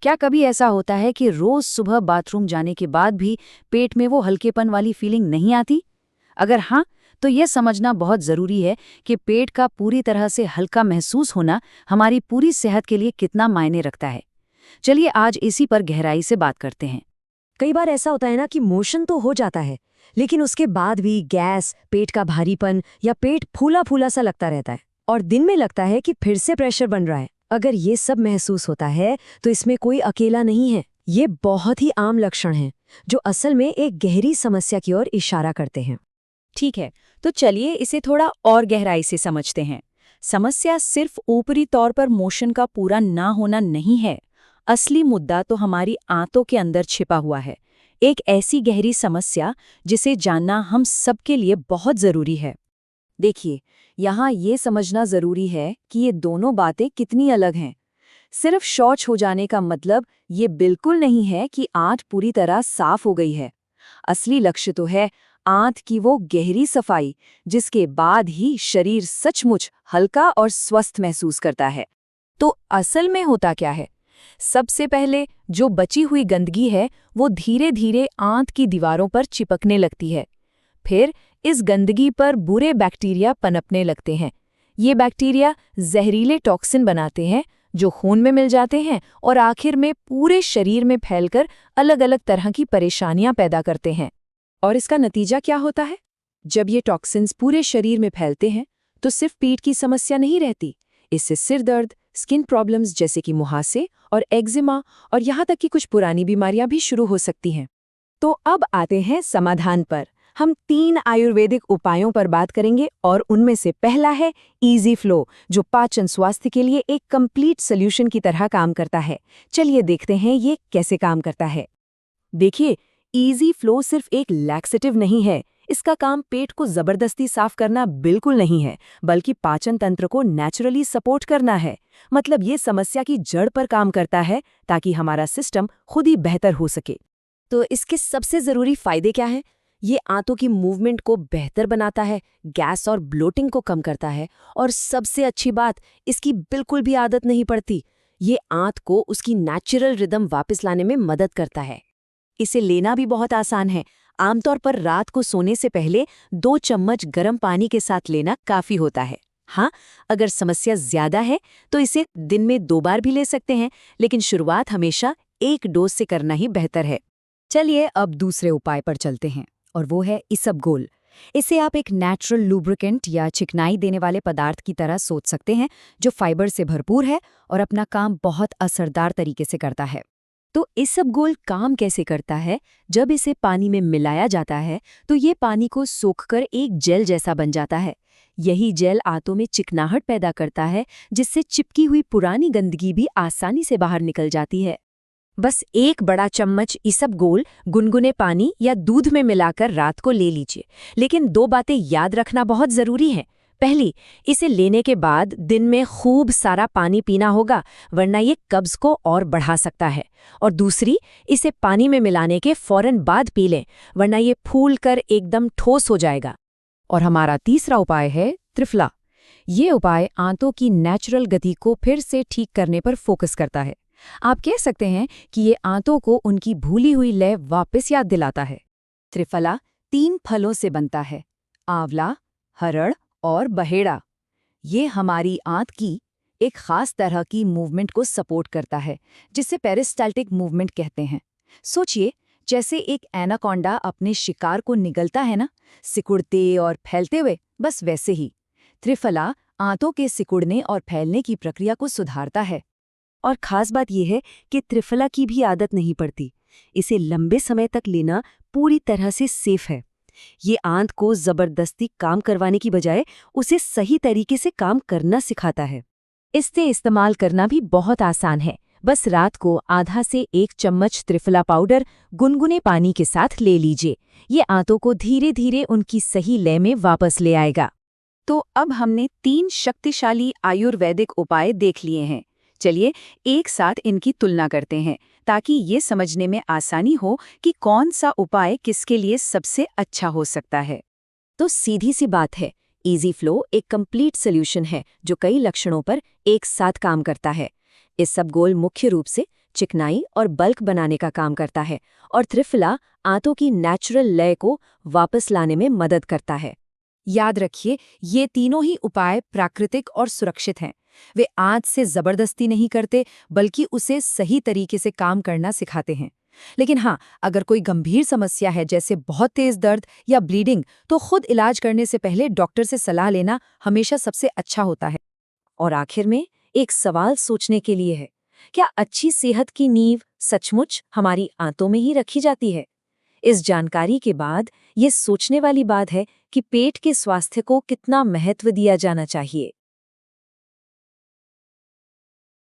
क्या कभी ऐसा होता है कि रोज सुबह बाथरूम जाने के बाद भी पेट में वो हल्केपन वाली फीलिंग नहीं आती? अगर हाँ, तो यह समझना बहुत जरूरी है कि पेट का पूरी तरह से हल्का महसूस होना हमारी पूरी सेहत के लिए कितना मायने रखता है। चलिए आज इसी पर गहराई से बात करते हैं। कई बार ऐसा होता है ना कि मोशन तो हो जाता है, लेकिन उसके बाद भी गैस, पेट का भारीपन या पेट फूला फूला सा लगता रहता है और दिन में लगता है कि फिर से प्रेशर बन रहा है। अगर ये सब महसूस होता है तो इसमें कोई अकेला नहीं है। ये बहुत ही आम लक्षण हैं जो असल में एक गहरी समस्या की ओर इशारा करते हैं। ठीक है, तो चलिए इसे थोड़ा और गहराई से समझते हैं। समस्या सिर्फ ऊपरी तौर पर मोशन का पूरा ना होना नहीं है। असली मुद्दा तो हमारी आंतों के अंदर छिपा हुआ है। एक ऐसी गहरी समस्या जिसे जानना हम सबके लिए बहुत जरूरी है। देखिए, यहाँ ये समझना जरूरी है कि ये दोनों बातें कितनी अलग हैं। सिर्फ शौच हो जाने का मतलब ये बिल्कुल नहीं है कि आंत पूरी तरह साफ हो गई है। असली लक्ष्य तो है आंत की वो गहरी सफाई, जिसके बाद ही शरीर सचमुच हल्का और स्वस्थ महसूस करता है। तो असल में होता क्या है? सबसे पहले जो बची हुई गंदगी है वो धीरे धीरे आंत की दीवारों पर चिपकने लगती है। फिर इस गंदगी पर बुरे बैक्टीरिया पनपने लगते हैं। ये बैक्टीरिया जहरीले टॉक्सिन बनाते हैं जो खून में मिल जाते हैं और आखिर में पूरे शरीर में फैलकर अलग अलग तरह की परेशानियां पैदा करते हैं। और इसका नतीजा क्या होता है? जब ये टॉक्सिन्स पूरे शरीर में फैलते हैं तो सिर्फ पेट की समस्या नहीं रहती। इससे सिर दर्द, स्किन प्रॉब्लम्स जैसे कि मुहासे और एक्जिमा और यहाँ तक कि कुछ पुरानी बीमारियां भी शुरू हो सकती हैं। तो अब आते हैं समाधान पर। हम 3 आयुर्वेदिक उपायों पर बात करेंगे और उनमें से पहला है इजी फ्लो, जो पाचन स्वास्थ्य के लिए एक कंप्लीट सॉल्यूशन की तरह काम करता है। चलिए देखते हैं ये कैसे काम करता है। देखिए, इजी फ्लो सिर्फ एक लैक्सेटिव नहीं है। इसका काम पेट को जबरदस्ती साफ करना बिल्कुल नहीं है, बल्कि पाचन तंत्र को नेचुरली सपोर्ट करना है। मतलब ये समस्या की जड़ पर काम करता है ताकि हमारा सिस्टम खुद ही बेहतर हो सके। तो इसके सबसे जरूरी फायदे क्या हैं? ये आंतों की मूवमेंट को बेहतर बनाता है, गैस और ब्लोटिंग को कम करता है और सबसे अच्छी बात, इसकी बिल्कुल भी आदत नहीं पड़ती। ये आंत को उसकी नेचुरल रिदम वापस लाने में मदद करता है। इसे लेना भी बहुत आसान है। आमतौर पर रात को सोने से पहले 2 चम्मच गर्म पानी के साथ लेना काफी होता है। हाँ, अगर समस्या ज्यादा है तो इसे दिन में 2 बार भी ले सकते हैं, लेकिन शुरुआत हमेशा 1 डोज से करना ही बेहतर है। चलिए अब दूसरे उपाय पर चलते हैं और वो है इसबगोल। इसे आप एक नेचुरल लुब्रिकेंट या चिकनाई देने वाले पदार्थ की तरह सोच सकते हैं, जो फाइबर से भरपूर है और अपना काम बहुत असरदार तरीके से करता है। तो इसबगोल काम कैसे करता है? जब इसे पानी में मिलाया जाता है तो ये पानी को सोखकर एक जेल जैसा बन जाता है। यही जेल आंतों में चिकनाहट पैदा करता है, जिससे चिपकी हुई पुरानी गंदगी भी आसानी से बाहर निकल जाती है। बस 1 बड़ा चम्मच इसबगोल गुनगुने पानी या दूध में मिलाकर रात को ले लीजिए। लेकिन 2 बातें याद रखना बहुत जरूरी है। पहली, इसे लेने के बाद दिन में खूब सारा पानी पीना होगा, वरना ये कब्ज को और बढ़ा सकता है। और दूसरी, इसे पानी में मिलाने के फौरन बाद पी लें, वरना ये फूल कर एकदम ठोस हो जाएगा। और हमारा तीसरा उपाय है त्रिफला। ये उपाय आंतों की नेचुरल गति को फिर से ठीक करने पर फोकस करता है। आप कह सकते हैं कि ये आंतों को उनकी भूली हुई लय वापस याद दिलाता है। त्रिफला 3 फलों से बनता है: आंवला, हरड़ और बहेड़ा। ये हमारी आंत की एक खास तरह की मूवमेंट को सपोर्ट करता है, जिसे पेरिस्टाल्टिक मूवमेंट कहते हैं। सोचिए, जैसे एक एनाकोंडा अपने शिकार को निगलता है ना, सिकुड़ते और फैलते हुए, बस वैसे ही त्रिफला आंतों के सिकुड़ने और फैलने की प्रक्रिया को सुधारता है। और खास बात यह है कि त्रिफला की भी आदत नहीं पड़ती। इसे लंबे समय तक लेना पूरी तरह से सेफ है। ये आंत को जबरदस्ती काम करवाने की बजाय उसे सही तरीके से काम करना सिखाता है। इससे इस्तेमाल करना भी बहुत आसान है। बस रात को आधा से 1 चम्मच त्रिफला पाउडर गुनगुने पानी के साथ ले लीजिए। ये आंतों को धीरे धीरे उनकी सही लय में वापस ले आएगा। तो अब हमने 3 शक्तिशाली आयुर्वेदिक उपाय देख लिए हैं। चलिए एक साथ इनकी तुलना करते हैं, ताकि ये समझने में आसानी हो कि कौन सा उपाय किसके लिए सबसे अच्छा हो सकता है। तो सीधी सी बात है, इजी फ्लो एक कंप्लीट सॉल्यूशन है जो कई लक्षणों पर एक साथ काम करता है। इसबगोल मुख्य रूप से चिकनाई और बल्क बनाने का काम करता है, और त्रिफला आंतों की नेचुरल लय को वापस लाने में मदद करता है। याद रखिए, ये तीनों ही उपाय प्राकृतिक और सुरक्षित हैं। वे आंत से जबरदस्ती नहीं करते, बल्कि उसे सही तरीके से काम करना सिखाते हैं। लेकिन हाँ, अगर कोई गंभीर समस्या है जैसे बहुत तेज दर्द या ब्लीडिंग, तो खुद इलाज करने से पहले डॉक्टर से सलाह लेना हमेशा सबसे अच्छा होता है। और आखिर में एक सवाल सोचने के लिए है, क्या अच्छी सेहत की नींव सचमुच हमारी आंतों में ही रखी जाती है? इस जानकारी के बाद ये सोचने वाली बात है कि पेट के स्वास्थ्य को कितना महत्व दिया जाना चाहिए।